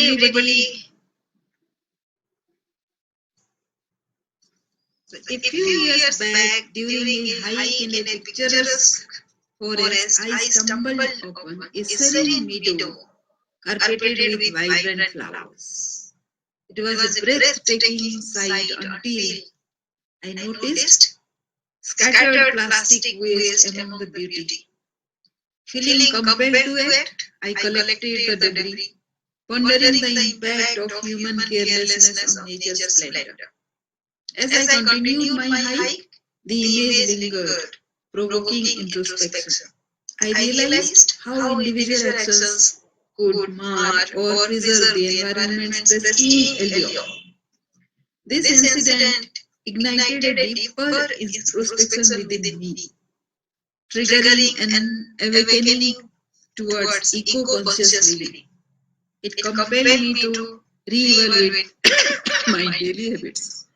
everybody. A few years back, during a hike in a picturesque forest, I stumbled upon a serene meadow carpeted with vibrant flowers. It was a breathtaking sight until I noticed scattered plastic waste among the beauty. Feeling compelled to act, I collected the debris, pondering the impact of human carelessness on nature's splendor. As I continued my hike, the image lingered, provoking introspection. I realized how individual actions could mar or preserve the environment's pristine allure. This incident ignited a deeper introspection within me, triggering an awakening towards eco-conscious living. It compelled me to re-evaluate my daily habits,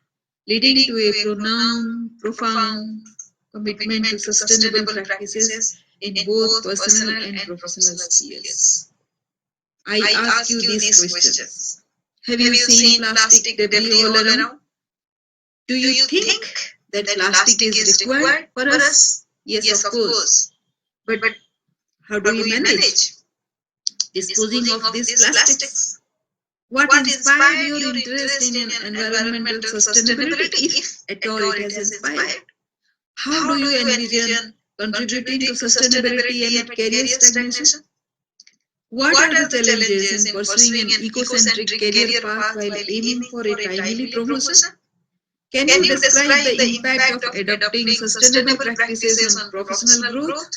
leading to a profound commitment to sustainable practices in both personal and professional spheres. I ask you these questions. Have you seen plastic debris all around? Do you think that plastic is required for us? Yes, of course. But how do we manage disposing of these plastics? What inspired your interest in environmental sustainability, if at all it has inspired? How do you envision contributing to sustainability amid career stagnation? What are the challenges in pursuing an eco-centric career path while aiming for a timely promotion? Can you describe the impact of adopting sustainable practices on professional growth?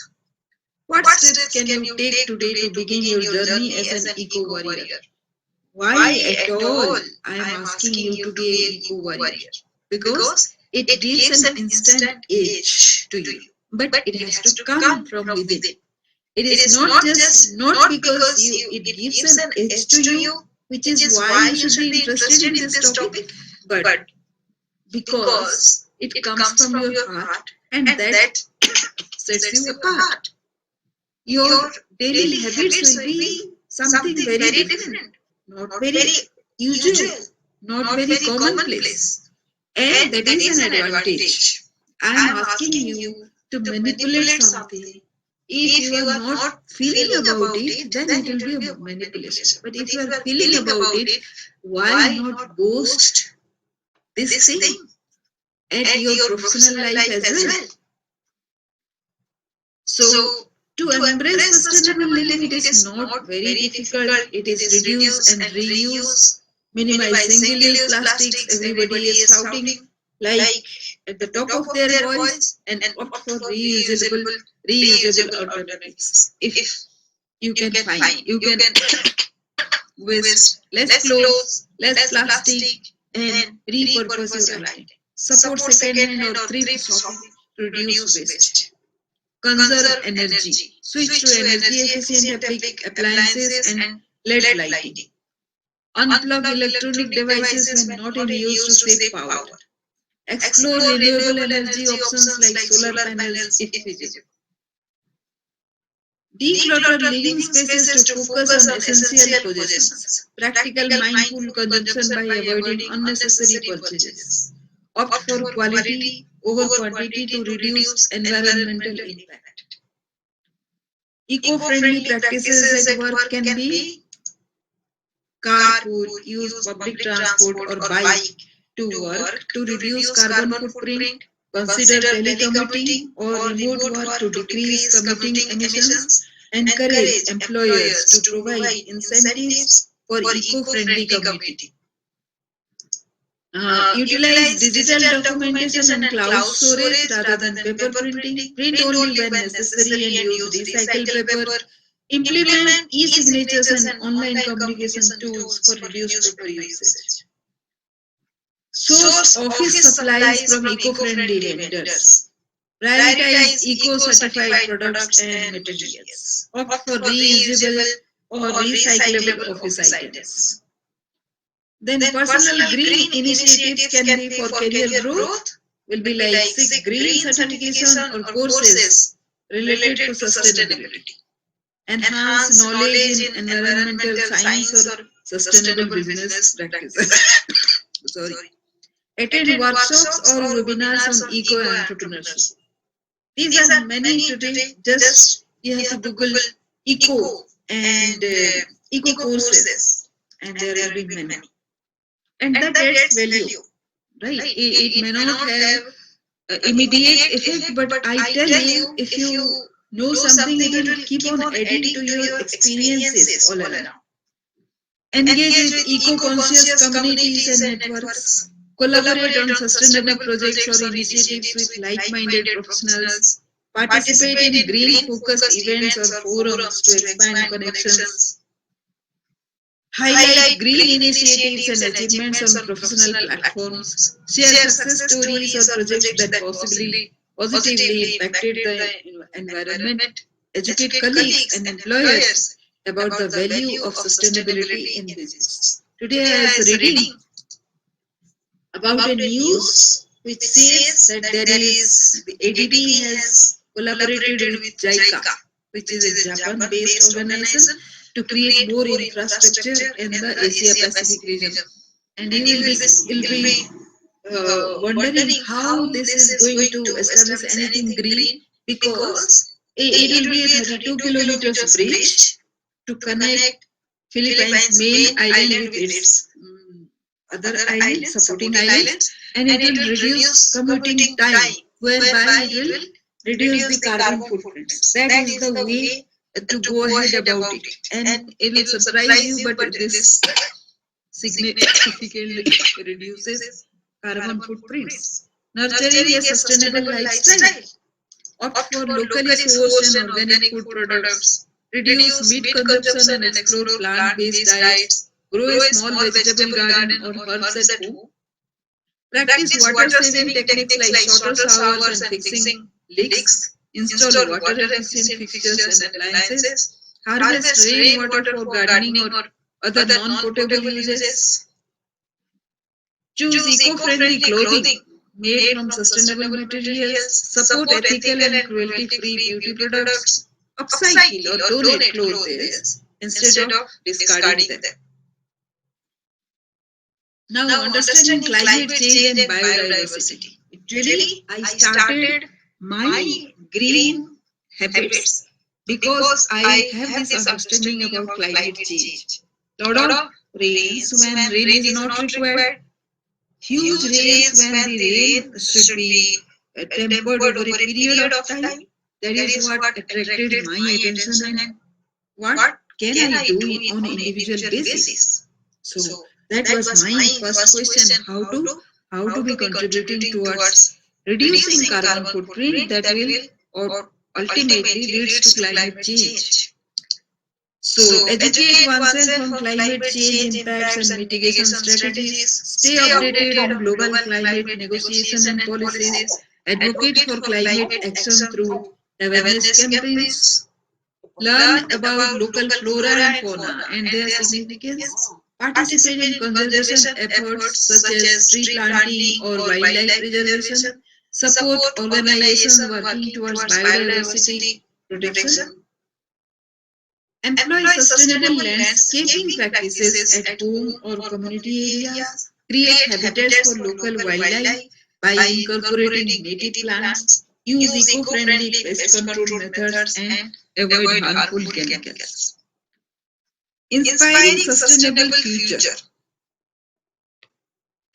What steps can you take today to begin your journey as an eco-warrior? Why at all I am asking you to be an eco-warrior? Because it gives an instant edge to you, but it has to come from within. It is not because it gives an edge to you, which is why you should be interested in this topic, but because it comes from your heart and that sets you apart. Your daily habits will be something very different, not very usual, not very commonplace, and that is an advantage. I am asking you to manipulate something. If you are not feeling about it, then it will be a manipulation. But if you are feeling about it, why not boast this thing at your professional life as well? So, to embrace sustainable living, it is not very difficult. It is reduce and reuse, minimize single-use plastics. Everybody is shouting like at the top of their voice, and opt for reusable alternatives. If you can find, you can waste less clothes, less plastic, and repurpose your item. Support second-hand or thrift shopping to reduce waste. Conserve energy. Switch to energy efficient appliances and LED lighting. Unplug electronic devices when not in use to save power. Explore renewable energy options like solar panels if feasible. Declutter living spaces to focus on essential possessions. Practical mindful consumption by avoiding unnecessary purchases. Opt for quality over quantity to reduce environmental impact. Eco-friendly practices at work can be carpool, use public transport or bike to work to reduce carbon footprint, consider telecommuting or remote work to decrease commuting emissions, encourage employers to provide incentives for eco-friendly commuting. Utilize digital documentation and cloud storage rather than paper printing. Print only when necessary and use recycled paper. Implement e-signatures and online communication tools for reduced paper usage. Source office supplies from eco-friendly vendors. Prioritize eco-certified products and materials. Opt for reusable or recyclable office items. Then personal green initiatives can be for career growth, will be like seek green certification or courses related to sustainability. enhance knowledge in environmental science or sustainable business practices. Sorry. Attend workshops or webinars on eco entrepreneurship. These are many today. Just you have to Google eco and eco courses, and there will be many. And that adds value, right? It may not have immediate effect, but I tell you, if you know something, it will keep on adding to your experiences all around. Engage with eco-conscious communities and networks. Collaborate on sustainable projects or initiatives with like-minded professionals. Participate in green-focused events or forums to expand connections. Highlight green initiatives and achievements on professional platforms. Share success stories or projects that positively impacted the environment. Educate colleagues and employers about the value of sustainability in business. Today I was reading about a news which says that there is the ADB has collaborated with JICA, which is a Japan-based organization, to create more infrastructure in the Asia Pacific region. And you will be wondering how this is going to establish anything green, because it will be a 32 kilometers bridge to connect Philippines main island with its other islands, supporting islands, and it will reduce commuting time, whereby it will reduce the carbon footprints. That is the way to go ahead about it, and it will surprise you, but this significantly reduces carbon footprints. Nurturing a sustainable lifestyle. Opt for locally sourced and organic food products. Reduce meat consumption and explore plant-based diets. Grow a small vegetable garden or herbs at home. Practice water-saving techniques like shorter showers and fixing leaks. Install water-efficient fixtures and appliances. Harvest rainwater for gardening or other non-potable uses. Choose eco-friendly clothing made from sustainable materials. Support ethical and cruelty-free beauty products. Upcycle or donate clothes instead of discarding them. Now, understanding climate change and biodiversity. Actually, I started my green habits because I have this understanding about climate change. Lot of rains when rain is not required, huge rains when the rain should be tempered over a period of time. That is what attracted my attention, and what can I do on an individual basis. So that was my first question: how to be contributing towards reducing carbon footprint that will or ultimately leads to climate change. So, educate oneself on climate change impacts and mitigation strategies. Stay updated on global climate negotiation and policies. Advocate for climate action through awareness campaigns. Learn about local flora and fauna and their significance. Participate in conservation efforts such as tree planting or wildlife preservation. Support organizations working towards biodiversity protection. Employ sustainable landscaping practices at home or community areas. Create habitats for local wildlife by incorporating native plants. Use eco-friendly pest control methods and avoid harmful chemicals. Inspiring sustainable future.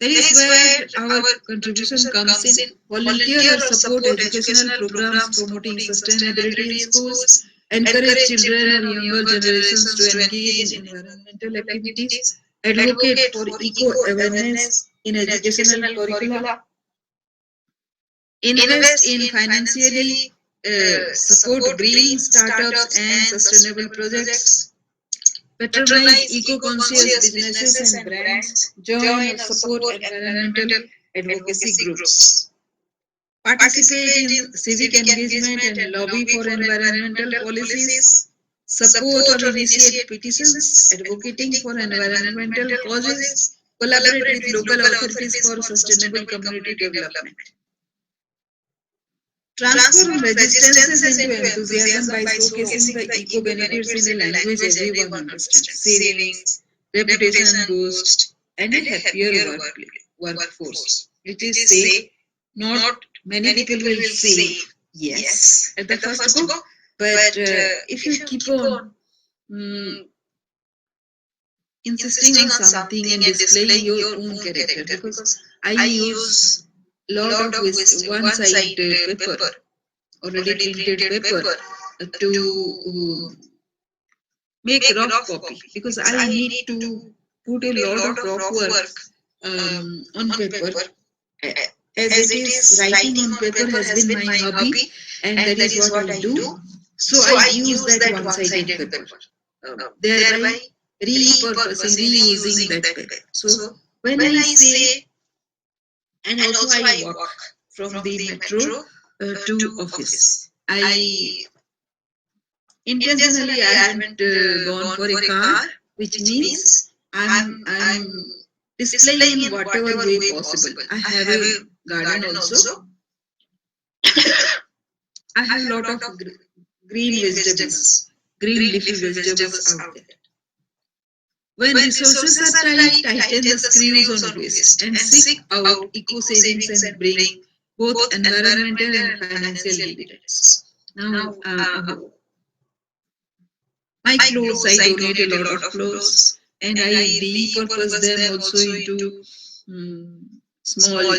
That is where our contribution comes in. Volunteer or support educational programs promoting sustainability in schools. Encourage children or younger generations to engage in environmental activities. Advocate for eco-awareness in educational curricula. Invest in financially support green startups and sustainable projects. Patronize eco-conscious businesses and brands. Join or support environmental advocacy groups. Participate in civic engagement and lobby for environmental policies. Support or initiate petitions advocating for environmental causes. Collaborate with local authorities for sustainable community development. Transform resistances into enthusiasm by showcasing the eco benefits in a language everyone understands. Savings, reputation boost, and a happier workforce. It is say, not many people will say yes at the first go, but if you keep on mm, insisting on something and displaying your own character, because I use lot of one side paper, already printed paper, to make rough copy, because I need to put a lot of rough work on paper. A- as it is, writing on paper has been my hobby, and that is what I do. So I use that one sided paper, thereby repurposing, reusing that paper. So when I say, and also I walk from the metro to office, I intentionally I haven't gone for a car, which means I'm displaying in whatever way possible. I have a garden also. I have a lot of green vegetables, green leafy vegetables out there. When resources are tight, tighten the screws on waste and seek out eco savings and bring both environmental and financial dividends. Now, my clothes, I donate a lot of clothes, and I repurpose them also into small,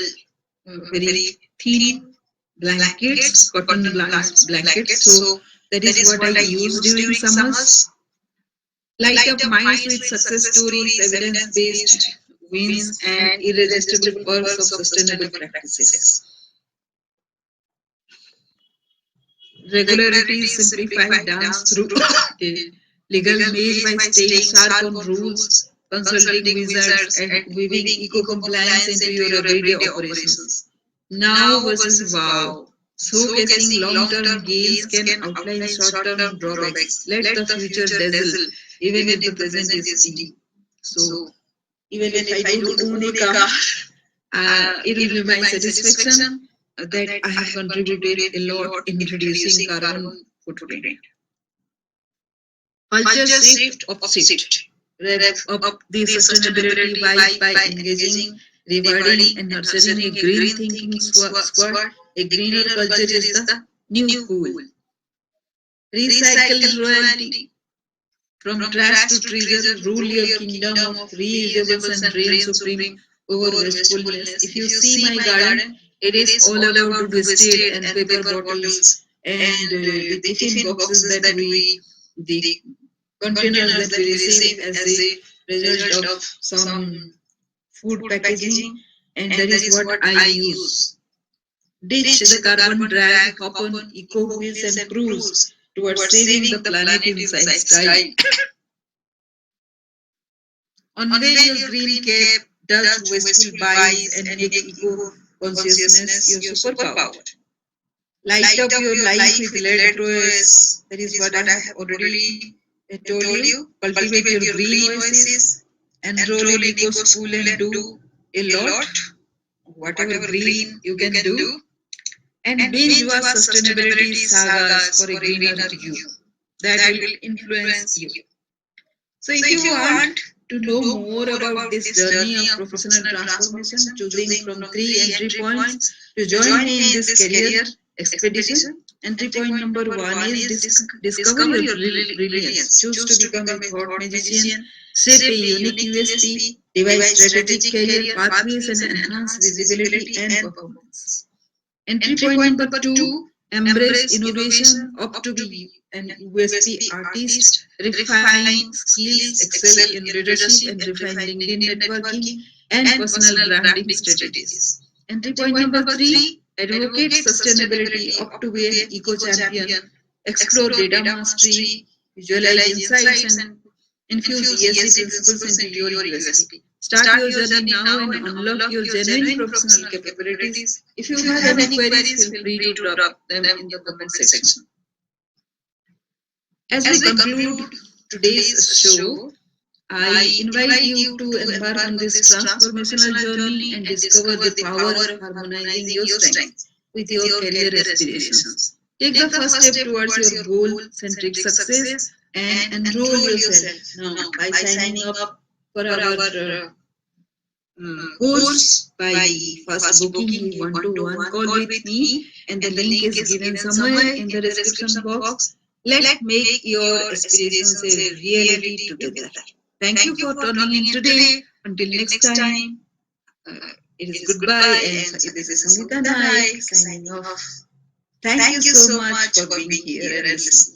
very thin blankets, cotton blankets. So that is what I use during summers. Light up minds with success stories, evidence based wins, and irresistible perks of sustainable practices. Regularity simplified dance through a legal maze by staying sharp on rules, consulting wizards, and weaving eco compliance into your everyday operations. Now versus wow. Showcasing long term gains can outline short term drawbacks. Let the future dazzle, even if the present is dim. So, even if I don't own a car, it will be my satisfaction that I have contributed a lot in reducing carbon footprint. Culture shift opposite. Rev up the sustainability vibe by engaging, rewarding, and nurturing a green thinking squad. A greener culture is the new cool. Recycle royalty. From trash to treasure, rule your kingdom of reusables and reign supreme over wastefulness. If you see my garden, it is all about wasted and paper bottles and the tiffin boxes that the containers that we receive as a result of some food packaging, and that is what I use. Ditch the carbon drag, hop on eco wheels and cruise towards saving the planet in style. Unveil your green cape, dodge wasteful buys, and make eco consciousness your superpower. Light up your life with LED prowess. That is what I have already told you. Cultivate your green oasis, enroll in eco school and do a lot, whatever green you can do, and binge watch sustainability sagas for a greener you. That will influence you. So, if you want to know more about this journey of professional transformation, choosing from 3 entry points to join me in this career expedition. Entry point number 1 is discover your brilliance. Choose to become a thought magician, shape a unique USP, devise strategic career pathways, and enhance visibility and performance. Entry point number 2, embrace innovation, opt to be an USP artist, refine skills, excel in leadership, and refine LinkedIn networking and personal branding strategies. Entry point number 3, advocate sustainability, opt to be an eco champion, explore data mastery, visualize insights, and infuse ESG principles into your USP. Start your journey now and unlock your genuine professional capabilities. If you have any queries, feel free to drop them in the comment section. As we conclude today's show, I invite you to embark on this transformational journey and discover the power of harmonizing your strengths, with your career aspirations. Take the first step towards your goal centric success and enroll yourself now by signing up for our course by first booking a one-to-one call with me, and the link is given somewhere in the description box. Let's make your aspirations a reality together. Thank you for tuning in today. Until next time, it is goodbye, and this is Sangeeta Naik signing off. Thank you so much for being here and listening.